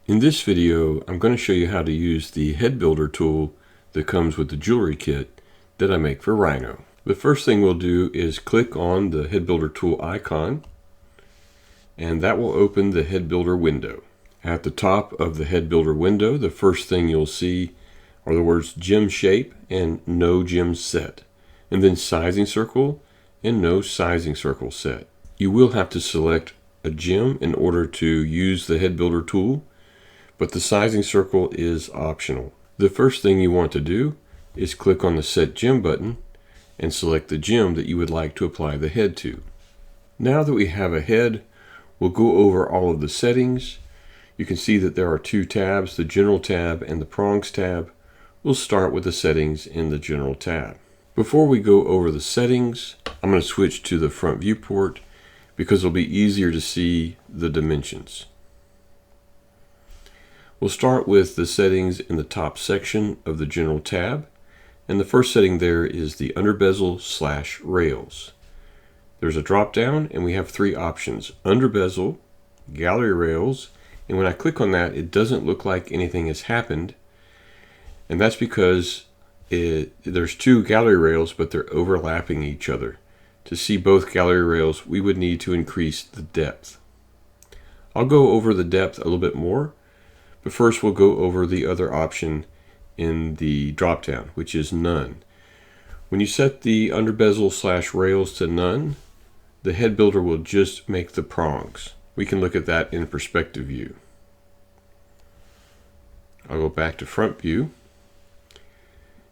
In this video, I'm going to show you how to use the head builder tool that comes with the jewelry kit that I make for Rhino. The first thing we'll do is click on the head builder tool icon, and that will open the head builder window. At the top of the head builder window, the first thing you'll see are the words gem shape and no gem set, and then sizing circle and no sizing circle set. You will have to select a gem in order to use the head builder tool, but the sizing circle is optional. The first thing you want to do is click on the Set Gem button and select the gem that you would like to apply the head to. Now that we have a head, we'll go over all of the settings. You can see that there are two tabs, the General tab and the Prongs tab. We'll start with the settings in the General tab. Before we go over the settings, I'm going to switch to the front viewport because it'll be easier to see the dimensions. We'll start with the settings in the top section of the General tab, and the first setting there is the under bezel / rails. There's a drop down and we have three options: under bezel, gallery rails, and when I click on that it doesn't look like anything has happened, and that's because there's two gallery rails but they're overlapping each other. To see both gallery rails we would need to increase the depth. I'll go over the depth a little bit more, but first we'll go over the other option in the drop down, which is none. When you set the under bezel / rails to none, the head builder will just make the prongs. We can look at that in perspective view. I'll go back to front view,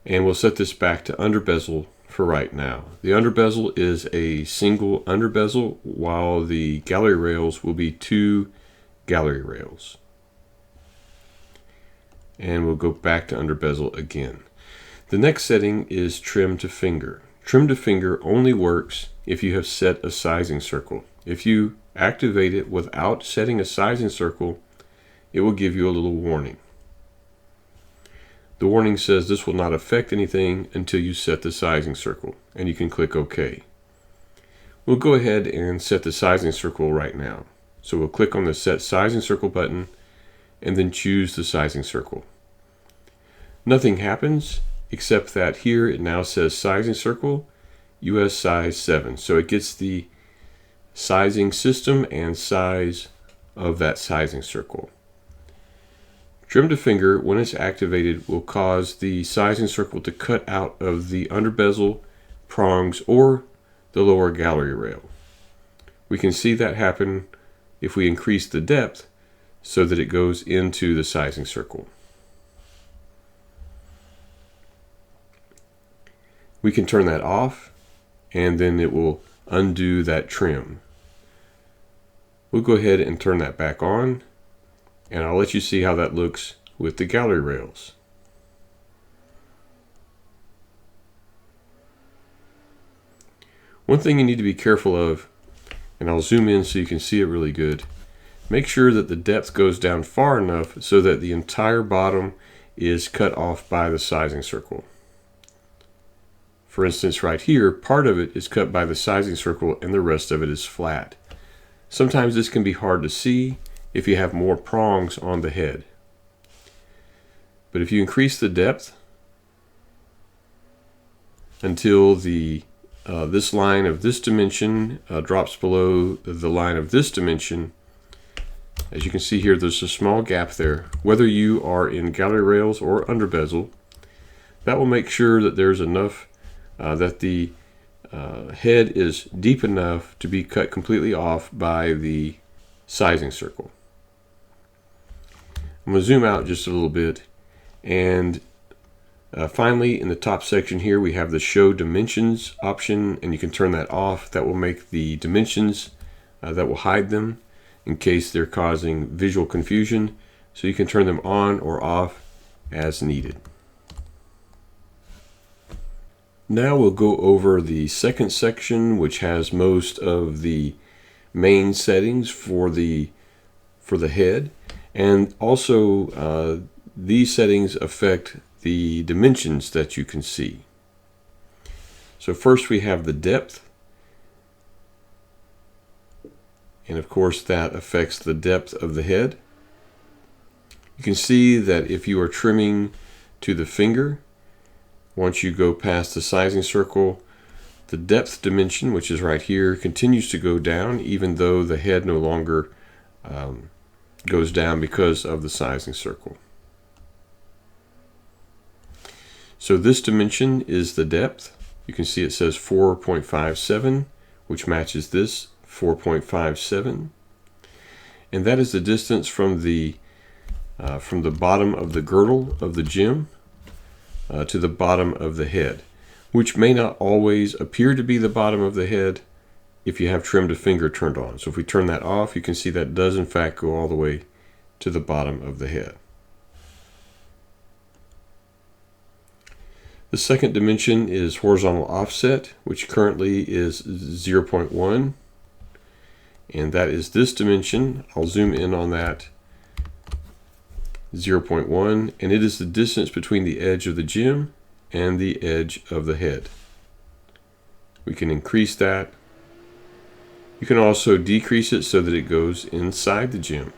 and we'll set this back to under bezel for right now. The under bezel is a single under bezel, while the gallery rails will be two gallery rails. And we'll go back to under bezel again. The next setting is trim to finger. Trim to finger only works if you have set a sizing circle. If you activate it without setting a sizing circle, it will give you a little warning. The warning says this will not affect anything until you set the sizing circle, and you can click OK. We'll go ahead and set the sizing circle right now. So we'll click on the Set Sizing Circle button and then choose the sizing circle. Nothing happens except that here it now says sizing circle US size 7, so it gets the sizing system and size of that sizing circle. Trim to finger, when it's activated, will cause the sizing circle to cut out of the under bezel, prongs, or the lower gallery rail. We can see that happen if we increase the depth so that it goes into the sizing circle. We can turn that off, and then it will undo that trim. We'll go ahead and turn that back on, and I'll let you see how that looks with the gallery rails. One thing you need to be careful of, and I'll zoom in so you can see it really good, make sure that the depth goes down far enough so that the entire bottom is cut off by the sizing circle. For instance, right here, part of it is cut by the sizing circle and the rest of it is flat. Sometimes this can be hard to see if you have more prongs on the head. But if you increase the depth until this line of this dimension drops below the line of this dimension, as you can see here, there's a small gap there. Whether you are in gallery rails or under bezel, that will make sure that there's enough that the head is deep enough to be cut completely off by the sizing circle. I'm going to zoom out just a little bit, and finally in the top section here we have the Show Dimensions option, and you can turn that off. That will make the dimensions, that will hide them in case they're causing visual confusion, so you can turn them on or off as needed. Now we'll go over the second section, which has most of the main settings for the head, and also these settings affect the dimensions that you can see. So first we have the depth, and of course that affects the depth of the head. You can see that if you are trimming to the finger, once you go past the sizing circle, the depth dimension, which is right here, continues to go down even though the head no longer goes down because of the sizing circle. So this dimension is the depth. You can see it says 4.57, which matches this 4.57, and that is the distance from the bottom of the girdle of the gem to the bottom of the head, which may not always appear to be the bottom of the head if you have trim to finger turned on. So if we turn that off, you can see that does in fact go all the way to the bottom of the head. The second dimension is horizontal offset, which currently is 0.1, and that is this dimension. I'll zoom in on that. 0.1, and it is the distance between the edge of the gem and the edge of the head. We can increase that. You can also decrease it so that it goes inside the gem.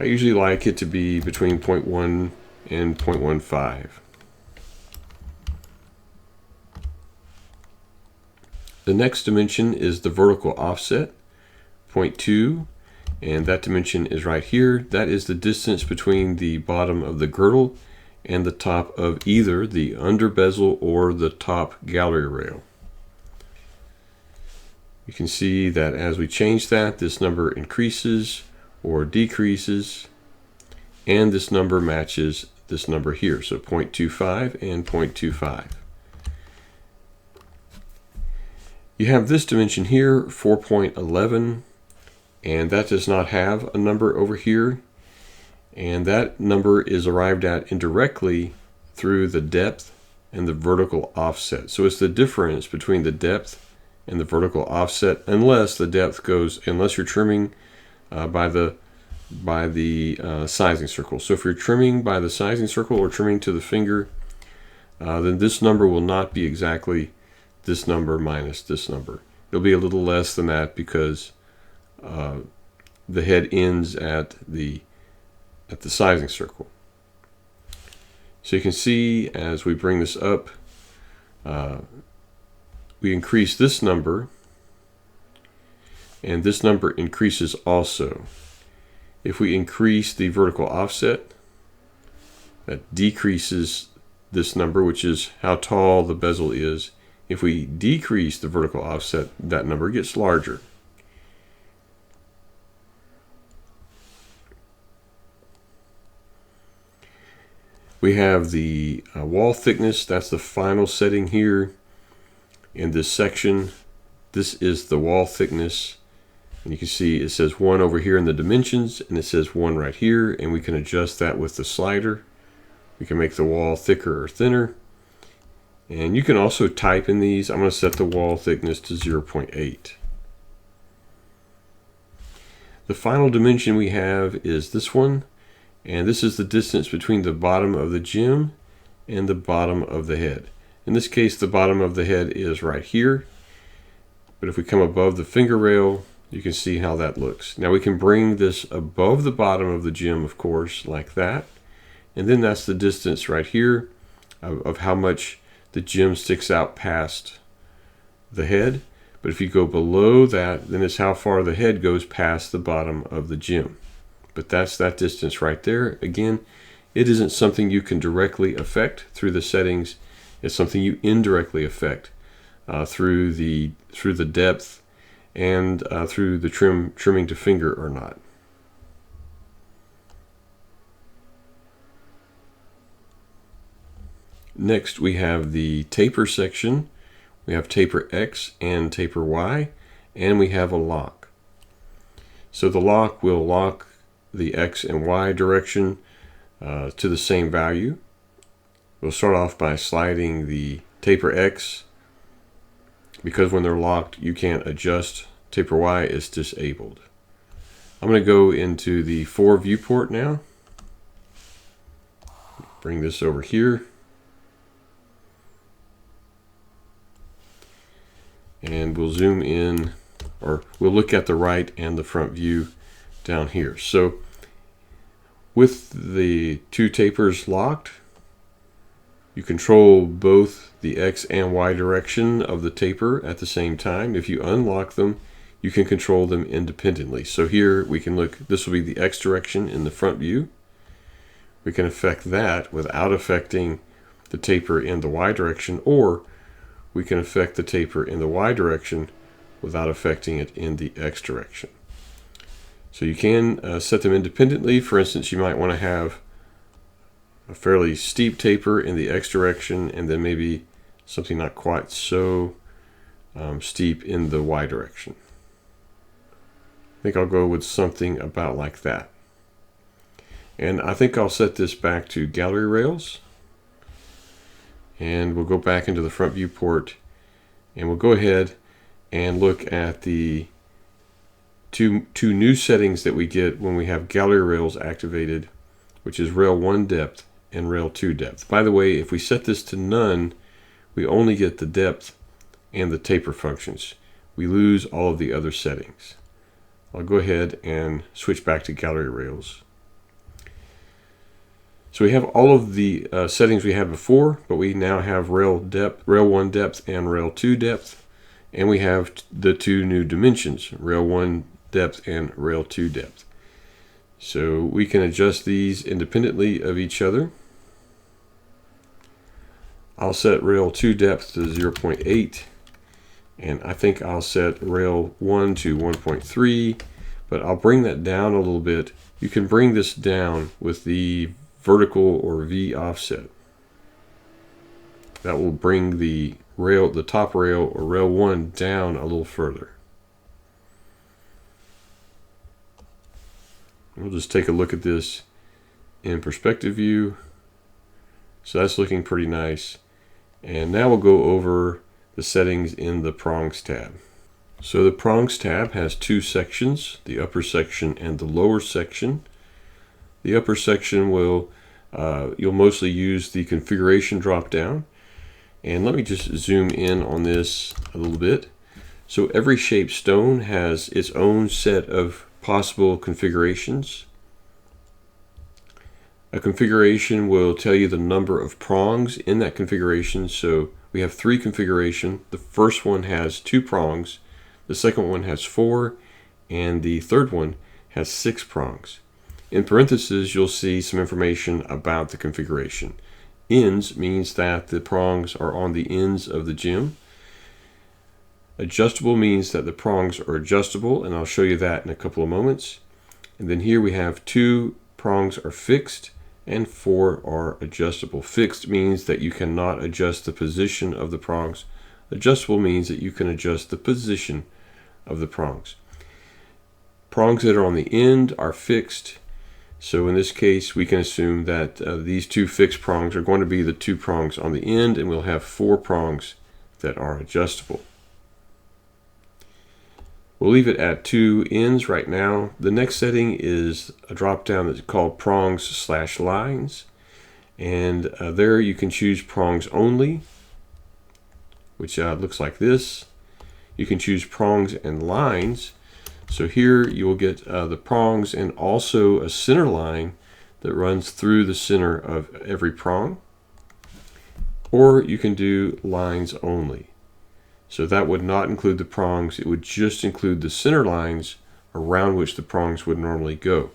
I usually like it to be between 0.1 and 0.15. The next dimension is the vertical offset, 0.2, and that dimension is right here. That is the distance between the bottom of the girdle and the top of either the under bezel or the top gallery rail. You can see that as we change that, this number increases or decreases, and this number matches this number here, so 0.25 and 0.25. You have this dimension here, 4.11, and that does not have a number over here, and that number is arrived at indirectly through the depth and the vertical offset. So it's the difference between the depth and the vertical offset, unless the depth goes, unless you're trimming by the sizing circle. So if you're trimming by the sizing circle or trimming to the finger, then this number will not be exactly this number minus this number. It'll be a little less than that because the head ends at the sizing circle. So you can see as we bring this up, we increase this number, and this number increases also. If we increase the vertical offset, that decreases this number, which is how tall the bezel is. If we decrease the vertical offset, that number gets larger. We have the wall thickness. That's the final setting here in this section. This is the wall thickness. And you can see it says 1 over here in the dimensions, and it says 1 right here, and we can adjust that with the slider. We can make the wall thicker or thinner. And you can also type in these. I'm going to set the wall thickness to 0.8. The final dimension we have is this one, and this is the distance between the bottom of the gem and the bottom of the head. In this case, the bottom of the head is right here, but if we come above the finger rail, you can see how that looks. Now we can bring this above the bottom of the gem, of course, like that, and then that's the distance right here of how much the gem sticks out past the head. But if you go below that, then it's how far the head goes past the bottom of the gem. But that's that distance right there. Again, it isn't something you can directly affect through the settings. It's something you indirectly affect through the depth and through the trimming to finger or not. Next, we have the taper section. We have taper X and taper Y, and we have a lock. So the lock will lock the X and Y direction to the same value. We'll start off by sliding the taper X, because when they're locked, you can't adjust. Taper Y is disabled. I'm going to go into the 4 viewport now. Bring this over here. And we'll zoom in, or we'll look at the right and the front view down here. So With the two tapers locked, you control both the X and Y direction of the taper at the same time. If you unlock them, you can control them independently. So here we can look, this will be the X direction in the front view. We can affect that without affecting the taper in the Y direction, or we can affect the taper in the Y direction without affecting it in the X direction. So you can set them independently. For instance, you might want to have a fairly steep taper in the X direction and then maybe something not quite so steep in the Y direction. I think I'll go with something about like that. And I think I'll set this back to gallery rails. And we'll go back into the front viewport and we'll go ahead and look at the two new settings that we get when we have gallery rails activated, which is rail 1 depth and rail 2 depth. By the way, if we set this to none, we only get the depth and the taper functions. We lose all of the other settings. I'll go ahead and switch back to gallery rails. So we have all of the settings we had before, but we now have rail 1 depth and rail 2 depth, and we have the two new dimensions, rail 1 depth and rail 2 depth. So we can adjust these independently of each other. I'll set rail 2 depth to 0.8, and I think I'll set rail 1 to 1.3, but I'll bring that down a little bit. You can bring this down with the vertical or V offset. That will bring the top rail or rail 1 down a little further. We'll just take a look at this in perspective view. So that's looking pretty nice. And now we'll go over the settings in the Prongs tab. So the Prongs tab has two sections, the upper section and the lower section. The upper section will, you'll mostly use the configuration drop down. And let me just zoom in on this a little bit. So every shaped stone has its own set of possible configurations. A configuration will tell you the number of prongs in that configuration. So we have 3 configurations. The first one has 2 prongs, the second one has 4, and the third one has 6 prongs. In parentheses, you'll see some information about the configuration. Ends means that the prongs are on the ends of the gem. Adjustable means that the prongs are adjustable, and I'll show you that in a couple of moments. And then here we have 2 prongs are fixed and 4 are adjustable. Fixed means that you cannot adjust the position of the prongs. Adjustable means that you can adjust the position of the prongs. Prongs that are on the end are fixed. So in this case, we can assume that these 2 fixed prongs are going to be the 2 prongs on the end, and we'll have 4 prongs that are adjustable. We'll leave it at 2 ends right now. The next setting is a drop down that's called prongs/lines. And there you can choose prongs only, which looks like this. You can choose prongs and lines. So here you will get the prongs and also a center line that runs through the center of every prong. Or you can do lines only. So that would not include the prongs, it would just include the center lines around which the prongs would normally go.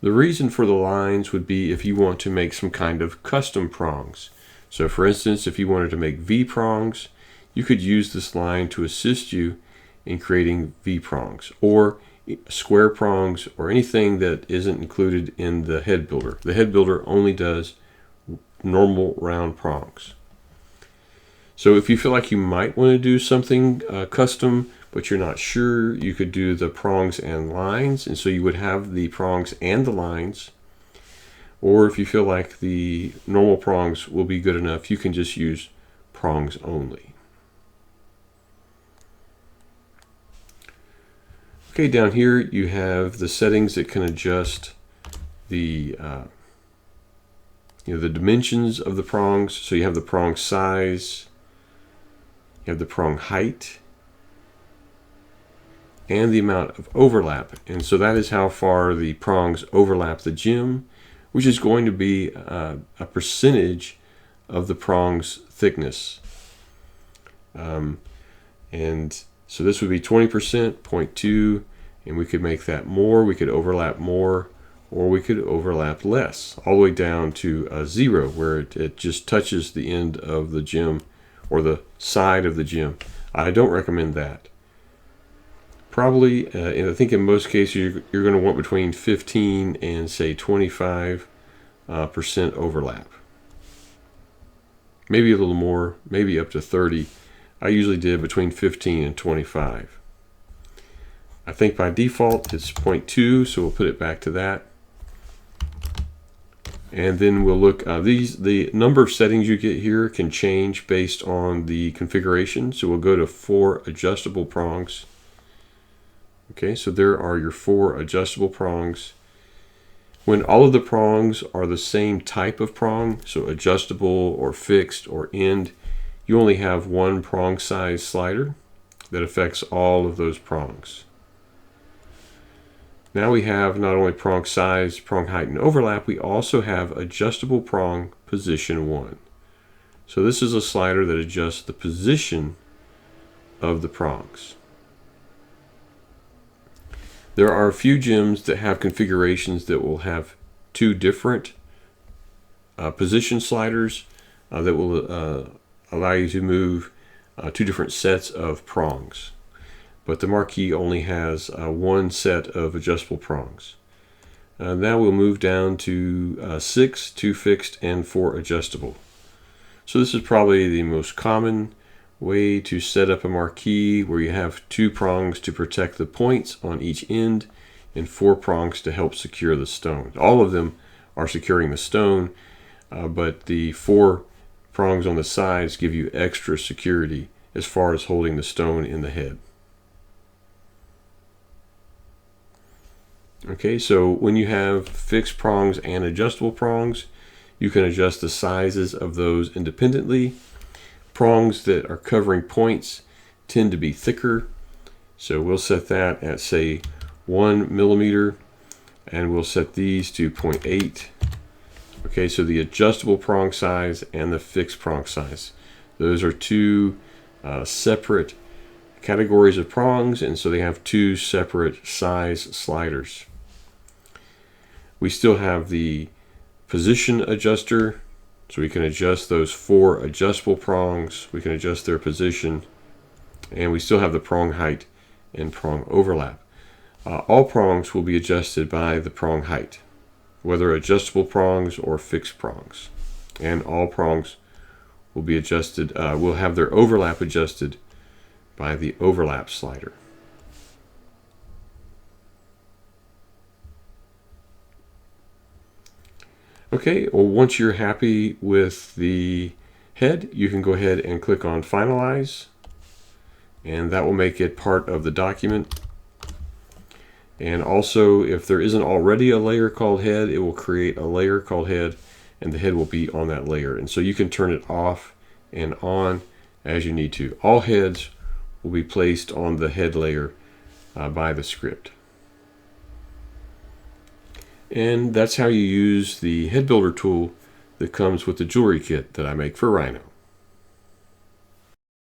The reason for the lines would be if you want to make some kind of custom prongs. So for instance, if you wanted to make V prongs, you could use this line to assist you in creating V prongs, or square prongs, or anything that isn't included in the head builder. The head builder only does normal round prongs. So if you feel like you might want to do something custom, but you're not sure, you could do the prongs and lines, and so you would have the prongs and the lines. Or if you feel like the normal prongs will be good enough, you can just use prongs only. Okay, down here you have the settings that can adjust the the dimensions of the prongs. So you have the prong size, you have the prong height, and the amount of overlap. And so that is how far the prongs overlap the gem. which is going to be a percentage of the prong's thickness. And so this would be 20%, 0.2, and we could make that more, we could overlap more, or we could overlap less, all the way down to 0, where it just touches the end of the gem or the side of the gem. I don't recommend that. Probably, and I think in most cases, you're going to want between 15 and say 25% overlap. Maybe a little more, maybe up to 30. I usually did between 15 and 25. I think by default it's 0.2, so we'll put it back to that. And then we'll look, the number of settings you get here can change based on the configuration. So we'll go to 4 adjustable prongs. Okay, so there are your 4 adjustable prongs. When all of the prongs are the same type of prong, so adjustable or fixed or end, you only have one prong size slider that affects all of those prongs. Now we have not only prong size, prong height, and overlap, we also have adjustable prong position 1. So this is a slider that adjusts the position of the prongs. There are a few gems that have configurations that will have 2 different position sliders that will allow you to move 2 different sets of prongs. But the marquee only has 1 set of adjustable prongs. Now we'll move down to 6, 2 fixed, and 4 adjustable. So this is probably the most common way to set up a marquee, where you have 2 prongs to protect the points on each end and 4 prongs to help secure the stone. All of them are securing the stone, but the 4 prongs on the sides give you extra security as far as holding the stone in the head. Okay, so when you have fixed prongs and adjustable prongs, you can adjust the sizes of those independently. Prongs that are covering points tend to be thicker, so we'll set that at say 1 millimeter, and we'll set these to 0.8. Okay, so the adjustable prong size and the fixed prong size, those are 2 separate categories of prongs, and so they have 2 separate size sliders. We still have the position adjuster, so we can adjust those 4 adjustable prongs, we can adjust their position, and we still have the prong height and prong overlap. All prongs will be adjusted by the prong height, whether adjustable prongs or fixed prongs. And all prongs will be adjusted, will have their overlap adjusted by the overlap slider. Okay, well, once you're happy with the head, you can go ahead and click on Finalize, and that will make it part of the document. And also, if there isn't already a layer called head, it will create a layer called head, and the head will be on that layer. And so you can turn it off and on as you need to. All heads will be placed on the head layer by the script. And that's how you use the head builder tool that comes with the jewelry kit that I make for Rhino.